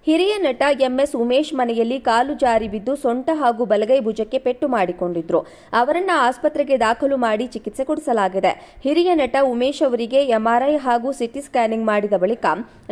ಹಿರಿಯ ನಟ ಎಂಎಸ್ ಉಮೇಶ್ ಮನೆಯಲ್ಲಿ ಕಾಲು ಜಾರಿ ಬಿದ್ದು ಸೊಂಟ ಹಾಗೂ ಬಲಗೈ ಭುಜಕ್ಕೆ ಪೆಟ್ಟು ಮಾಡಿಕೊಂಡಿದ್ರು. ಅವರನ್ನ ಆಸ್ಪತ್ರೆಗೆ ದಾಖಲು ಮಾಡಿ ಚಿಕಿತ್ಸೆ ಕೊಡಿಸಲಾಗಿದೆ. ಹಿರಿಯ ನಟ ಉಮೇಶ್ ಅವರಿಗೆ ಎಂಆರ್ಐ ಹಾಗೂ ಸಿಟಿ ಸ್ಕ್ಯಾನಿಂಗ್ ಮಾಡಿದ ಬಳಿಕ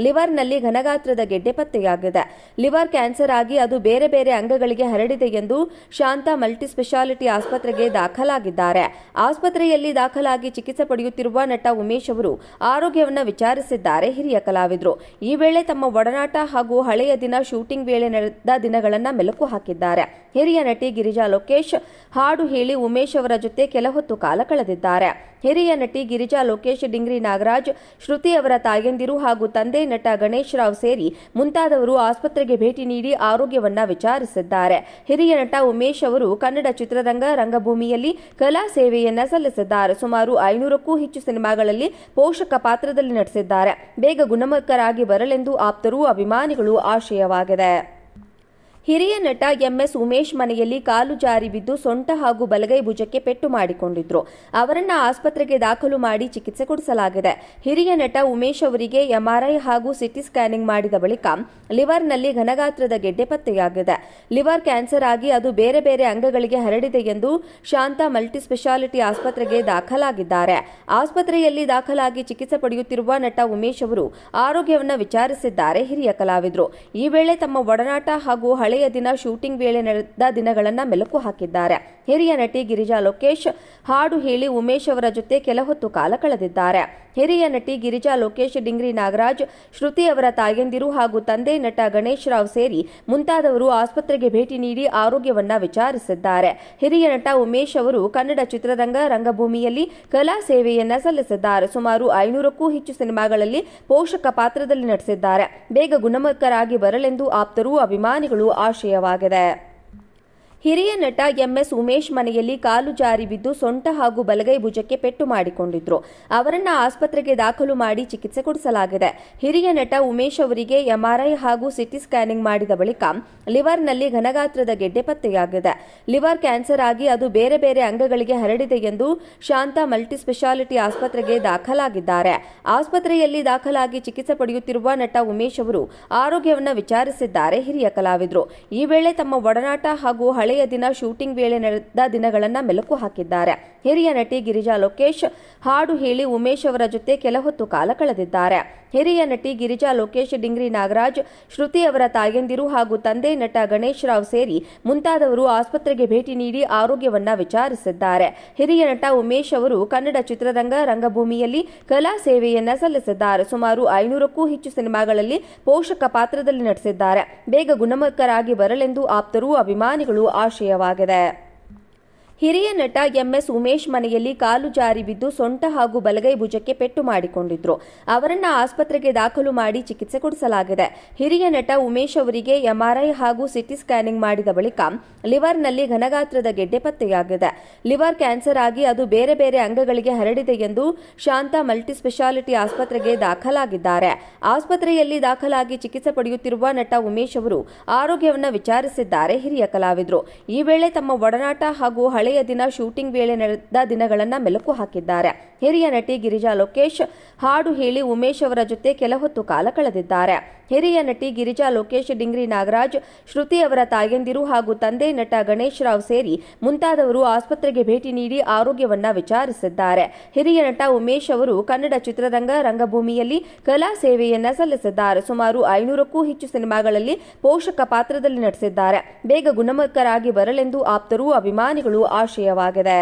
ಲಿವರ್ನಲ್ಲಿ ಘನಗಾತ್ರದ ಗೆಡ್ಡೆ ಪತ್ತೆಯಾಗಿದೆ. ಲಿವರ್ ಕ್ಯಾನ್ಸರ್ ಆಗಿ ಅದು ಬೇರೆ ಬೇರೆ ಅಂಗಗಳಿಗೆ ಹರಡಿದೆ ಎಂದು ಶಾಂತ ಮಲ್ಟಿಸ್ಪೆಷಾಲಿಟಿ ಆಸ್ಪತ್ರೆಗೆ ದಾಖಲಾಗಿದ್ದಾರೆ. ಆಸ್ಪತ್ರೆಯಲ್ಲಿ ದಾಖಲಾಗಿ ಚಿಕಿತ್ಸೆ ಪಡೆಯುತ್ತಿರುವ ನಟ ಉಮೇಶ್ ಅವರು ಆರೋಗ್ಯವನ್ನು ವಿಚಾರಿಸಿದ್ದಾರೆ ಹಿರಿಯ ಕಲಾವಿದರು. ಈ ವೇಳೆ ತಮ್ಮ ಒಡನಾಟ ಹಾಗೂ ಹಳೆಯ ದಿನ ಶೂಟಿಂಗ್ ವೇಳೆ ನಡೆದ ದಿನಗಳನ್ನು ಮೆಲುಕು ಹಾಕಿದ್ದಾರೆ. ಹಿರಿಯ ನಟಿ ಗಿರಿಜಾ ಲೋಕೇಶ್ ಹಾಡು ಹೇಳಿ ಉಮೇಶ್ ಅವರ ಜೊತೆ ಕೆಲ ಹೊತ್ತು ಕಾಲ ಕಳೆದಿದ್ದಾರೆ. ಹಿರಿಯ ನಟಿ ಗಿರಿಜಾ ಲೋಕೇಶ್, ಡಿಂಗ್ರಿ ನಾಗರಾಜ್, ಶ್ರುತಿ ಅವರ ತಾಯಂದಿರು ಹಾಗೂ ತಂದೆ ನಟ ಗಣೇಶ್ ರಾವ್ ಸೇರಿ ಮುಂತಾದವರು ಆಸ್ಪತ್ರೆಗೆ ಭೇಟಿ ನೀಡಿ ಆರೋಗ್ಯವನ್ನ ವಿಚಾರಿಸಿದ್ದಾರೆ. ಹಿರಿಯ ನಟ ಉಮೇಶ್ ಅವರು ಕನ್ನಡ ಚಿತ್ರರಂಗ ರಂಗಭೂಮಿಯಲ್ಲಿ ಕಲಾ ಸೇವೆಯನ್ನ ಸಲ್ಲಿಸಿದ್ದಾರೆ. ಸುಮಾರು 500ಕ್ಕೂ ಹೆಚ್ಚು ಸಿನಿಮಾಗಳಲ್ಲಿ ಪೋಷಕ ಪಾತ್ರದಲ್ಲಿ ನಟಿಸಿದ್ದಾರೆ. ಬೇಗ ಗುಣಮುಖರಾಗಿ ಬರಲೆಂದು ಆಪ್ತರು, ಅಭಿಮಾನಿಗಳು ಆಶಯವಾಗಿದೆ. ಹಿರಿಯ ನಟ ಎಂಎಸ್ ಉಮೇಶ್ ಮನೆಯಲ್ಲಿ ಕಾಲು ಜಾರಿ ಬಿದ್ದು ಸೊಂಟ ಹಾಗೂ ಬಲಗೈ ಭುಜಕ್ಕೆ ಪೆಟ್ಟು ಮಾಡಿಕೊಂಡಿದ್ರು. ಅವರನ್ನ ಆಸ್ಪತ್ರೆಗೆ ದಾಖಲು ಮಾಡಿ ಚಿಕಿತ್ಸೆ ಕೊಡಿಸಲಾಗಿದೆ. ಹಿರಿಯ ನಟ ಉಮೇಶ್ ಅವರಿಗೆ ಎಂಆರ್ಐ ಹಾಗೂ ಸಿಟಿ ಸ್ಕ್ಯಾನಿಂಗ್ ಮಾಡಿದ ಬಳಿಕ ಲಿವರ್ನಲ್ಲಿ ಘನಗಾತ್ರದ ಗೆಡ್ಡೆ ಪತ್ತೆಯಾಗಿದೆ. ಲಿವರ್ ಕ್ಯಾನ್ಸರ್ ಆಗಿ ಅದು ಬೇರೆ ಬೇರೆ ಅಂಗಗಳಿಗೆ ಹರಡಿದೆ ಎಂದು ಶಾಂತ ಮಲ್ಟಿಸ್ಪೆಷಾಲಿಟಿ ಆಸ್ಪತ್ರೆಗೆ ದಾಖಲಾಗಿದ್ದಾರೆ. ಆಸ್ಪತ್ರೆಯಲ್ಲಿ ದಾಖಲಾಗಿ ಚಿಕಿತ್ಸೆ ಪಡೆಯುತ್ತಿರುವ ನಟ ಉಮೇಶ್ ಅವರು ಆರೋಗ್ಯವನ್ನು ವಿಚಾರಿಸಿದ್ದಾರೆ ಹಿರಿಯ ಕಲಾವಿದರು. ಈ ವೇಳೆ ತಮ್ಮ ಒಡನಾಟ ಹಾಗೂ ಹಳೆಯ ದಿನ ಶೂಟಿಂಗ್ ವೇಳೆ ನಡೆದ ದಿನಗಳನ್ನು ಮೆಲುಕು ಹಾಕಿದ್ದಾರೆ. ಹಿರಿಯ ನಟಿ ಗಿರಿಜಾ ಲೋಕೇಶ್ ಹಾಡು ಹೇಳಿ ಉಮೇಶ್ ಅವರ ಜೊತೆ ಕೆಲ ಹೊತ್ತು ಕಾಲ ಕಳೆದಿದ್ದಾರೆ. ಹಿರಿಯ ನಟಿ ಗಿರಿಜಾ ಲೋಕೇಶ್, ಡಿಂಗ್ರಿ ನಾಗರಾಜ್, ಶ್ರುತಿ ಅವರ ತಾಯಂದಿರು ಹಾಗೂ ತಂದೆ ನಟ ಗಣೇಶ್ ರಾವ್ ಸೇರಿ ಮುಂತಾದವರು ಆಸ್ಪತ್ರೆಗೆ ಭೇಟಿ ನೀಡಿ ಆರೋಗ್ಯವನ್ನ ವಿಚಾರಿಸಿದ್ದಾರೆ. ಹಿರಿಯ ನಟ ಉಮೇಶ್ ಅವರು ಕನ್ನಡ ಚಿತ್ರರಂಗ ರಂಗಭೂಮಿಯಲ್ಲಿ ಕಲಾ ಸೇವೆಯನ್ನ ಸಲ್ಲಿಸಿದ್ದಾರೆ. ಸುಮಾರು 500ಕ್ಕೂ ಹೆಚ್ಚು ಸಿನಿಮಾಗಳಲ್ಲಿ ಪೋಷಕ ಪಾತ್ರದಲ್ಲಿ ನಟಿಸಿದ್ದಾರೆ. ಬೇಗ ಗುಣಮುಖರಾಗಿ ಬರಲೆಂದು ಆಪ್ತರು, ಅಭಿಮಾನಿಗಳು ಆಶಯವಾಗಿದೆ. ಹಿರಿಯ ನಟ ಎಂಎಸ್ ಉಮೇಶ್ ಮನೆಯಲ್ಲಿ ಕಾಲು ಜಾರಿ ಬಿದ್ದು ಸೊಂಟ ಹಾಗೂ ಬಲಗೈ ಭುಜಕ್ಕೆ ಪೆಟ್ಟು ಮಾಡಿಕೊಂಡಿದ್ರು. ಅವರನ್ನ ಆಸ್ಪತ್ರೆಗೆ ದಾಖಲು ಮಾಡಿ ಚಿಕಿತ್ಸೆ ಕೊಡಿಸಲಾಗಿದೆ. ಹಿರಿಯ ನಟ ಉಮೇಶ್ ಅವರಿಗೆ ಎಂಆರ್ಐ ಹಾಗೂ ಸಿಟಿ ಸ್ಕ್ಯಾನಿಂಗ್ ಮಾಡಿದ ಬಳಿಕ ಲಿವರ್ನಲ್ಲಿ ಘನಗಾತ್ರದ ಗೆಡ್ಡೆ ಪತ್ತೆಯಾಗಿದೆ. ಲಿವರ್ ಕ್ಯಾನ್ಸರ್ ಆಗಿ ಅದು ಬೇರೆ ಬೇರೆ ಅಂಗಗಳಿಗೆ ಹರಡಿದೆ ಎಂದು ಶಾಂತ ಮಲ್ಟಿಸ್ಪೆಷಾಲಿಟಿ ಆಸ್ಪತ್ರೆಗೆ ದಾಖಲಾಗಿದ್ದಾರೆ. ಆಸ್ಪತ್ರೆಯಲ್ಲಿ ದಾಖಲಾಗಿ ಚಿಕಿತ್ಸೆ ಪಡೆಯುತ್ತಿರುವ ನಟ ಉಮೇಶ್ ಅವರು ಆರೋಗ್ಯವನ್ನು ವಿಚಾರಿಸಿದ್ದಾರೆ ಹಿರಿಯ ಕಲಾವಿದರು. ಈ ವೇಳೆ ತಮ್ಮ ಒಡನಾಟ ಹಾಗೂ ಹಳೆಯ ದಿನ ಶೂಟಿಂಗ್ ವೇಳೆ ನಡೆದ ದಿನಗಳನ್ನು ಮೆಲುಕು ಹಾಕಿದ್ದಾರೆ. ಹಿರಿಯ ನಟಿ ಗಿರಿಜಾ ಲೋಕೇಶ್ ಹಾಡು ಹೇಳಿ ಉಮೇಶ್ ಅವರ ಜೊತೆ ಕೆಲ ಹೊತ್ತು ಕಾಲ ಕಳೆದಿದ್ದಾರೆ. ಹಿರಿಯ ನಟಿ ಗಿರಿಜಾ ಲೋಕೇಶ್, ಡಿಂಗ್ರಿ ನಾಗರಾಜ್, ಶ್ರುತಿ ಅವರ ತಾಯಂದಿರು ಹಾಗೂ ತಂದೆ ನಟ ಗಣೇಶ್ ರಾವ್ ಸೇರಿ ಮುಂತಾದವರು ಆಸ್ಪತ್ರೆಗೆ ಭೇಟಿ ನೀಡಿ ಆರೋಗ್ಯವನ್ನ ವಿಚಾರಿಸಿದ್ದಾರೆ. ಹಿರಿಯ ನಟ ಉಮೇಶ್ ಅವರು ಕನ್ನಡ ಚಿತ್ರರಂಗ ರಂಗಭೂಮಿಯಲ್ಲಿ ಕಲಾ ಸೇವೆಯನ್ನ ಸಲ್ಲಿಸಿದ್ದಾರೆ. ಸುಮಾರು 500ಕ್ಕೂ ಹೆಚ್ಚು ಸಿನಿಮಾಗಳಲ್ಲಿ ಪೋಷಕ ಪಾತ್ರದಲ್ಲಿ ನಟಿಸಿದ್ದಾರೆ. ಬೇಗ ಗುಣಮುಖರಾಗಿ ಬರಲೆಂದು ಆಪ್ತರು, ಅಭಿಮಾನಿಗಳು ಆಶಯವಾಗಿದೆ. ಹಿರಿಯ ನಟ ಎಂಎಸ್ ಉಮೇಶ್ ಮನೆಯಲ್ಲಿ ಕಾಲು ಜಾರಿ ಬಿದ್ದು ಸೊಂಟ ಹಾಗೂ ಬಲಗೈ ಭುಜಕ್ಕೆ ಪೆಟ್ಟು ಮಾಡಿಕೊಂಡಿದ್ರು. ಅವರನ್ನ ಆಸ್ಪತ್ರೆಗೆ ದಾಖಲು ಮಾಡಿ ಚಿಕಿತ್ಸೆ ಕೊಡಿಸಲಾಗಿದೆ. ಹಿರಿಯ ನಟ ಉಮೇಶ್ ಅವರಿಗೆ ಎಂಆರ್ಐ ಹಾಗೂ ಸಿಟಿ ಸ್ಕ್ಯಾನಿಂಗ್ ಮಾಡಿದ ಬಳಿಕ ಲಿವರ್ನಲ್ಲಿ ಘನಗಾತ್ರದ ಗೆಡ್ಡೆ ಪತ್ತೆಯಾಗಿದೆ. ಲಿವರ್ ಕ್ಯಾನ್ಸರ್ ಆಗಿ ಅದು ಬೇರೆ ಬೇರೆ ಅಂಗಗಳಿಗೆ ಹರಡಿದೆ ಎಂದು ಶಾಂತ ಮಲ್ಟಿಸ್ಪೆಷಾಲಿಟಿ ಆಸ್ಪತ್ರೆಗೆ ದಾಖಲಾಗಿದ್ದಾರೆ. ಆಸ್ಪತ್ರೆಯಲ್ಲಿ ದಾಖಲಾಗಿ ಚಿಕಿತ್ಸೆ ಪಡೆಯುತ್ತಿರುವ ನಟ ಉಮೇಶ್ ಅವರು ಆರೋಗ್ಯವನ್ನು ವಿಚಾರಿಸಿದ್ದಾರೆ ಹಿರಿಯ ಕಲಾವಿದರು. ಈ ವೇಳೆ ತಮ್ಮ ಒಡನಾಟ ಹಾಗೂ ಹಳೆಯ ದಿನ ಶೂಟಿಂಗ್ ವೇಳೆ ನಡೆದ ದಿನಗಳನ್ನು ಮೆಲುಕು ಹಾಕಿದ್ದಾರೆ. ಹಿರಿಯ ನಟಿ ಗಿರಿಜಾ ಲೋಕೇಶ್ ಹಾಡು ಹೇಳಿ ಉಮೇಶ್ ಅವರ ಜೊತೆ ಕೆಲ ಹೊತ್ತು ಕಾಲ ಕಳೆದಿದ್ದಾರೆ. ಹಿರಿಯ ನಟಿ ಗಿರಿಜಾ ಲೋಕೇಶ್, ಡಿಂಗ್ರಿ ನಾಗರಾಜ್, ಶ್ರುತಿ ಅವರ ತಾಯಂದಿರು ಹಾಗೂ ತಂದೆ ನಟ ಗಣೇಶ್ ರಾವ್ ಸೇರಿ ಮುಂತಾದವರು ಆಸ್ಪತ್ರೆಗೆ ಭೇಟಿ ನೀಡಿ ಆರೋಗ್ಯವನ್ನ ವಿಚಾರಿಸಿದ್ದಾರೆ. ಹಿರಿಯ ನಟ ಉಮೇಶ್ ಅವರು ಕನ್ನಡ ಚಿತ್ರರಂಗ ರಂಗಭೂಮಿಯಲ್ಲಿ ಕಲಾ ಸೇವೆಯನ್ನ ಸಲ್ಲಿಸಿದ್ದಾರೆ. ಸುಮಾರು 500ಕ್ಕೂ ಹೆಚ್ಚು ಸಿನಿಮಾಗಳಲ್ಲಿ ಪೋಷಕ ಪಾತ್ರದಲ್ಲಿ ನಟಿಸಿದ್ದಾರೆ. ಬೇಗ ಗುಣಮುಖರಾಗಿ ಬರಲೆಂದು ಆಪ್ತರು, ಅಭಿಮಾನಿಗಳು ಆಶಯವಾಗಿದೆ.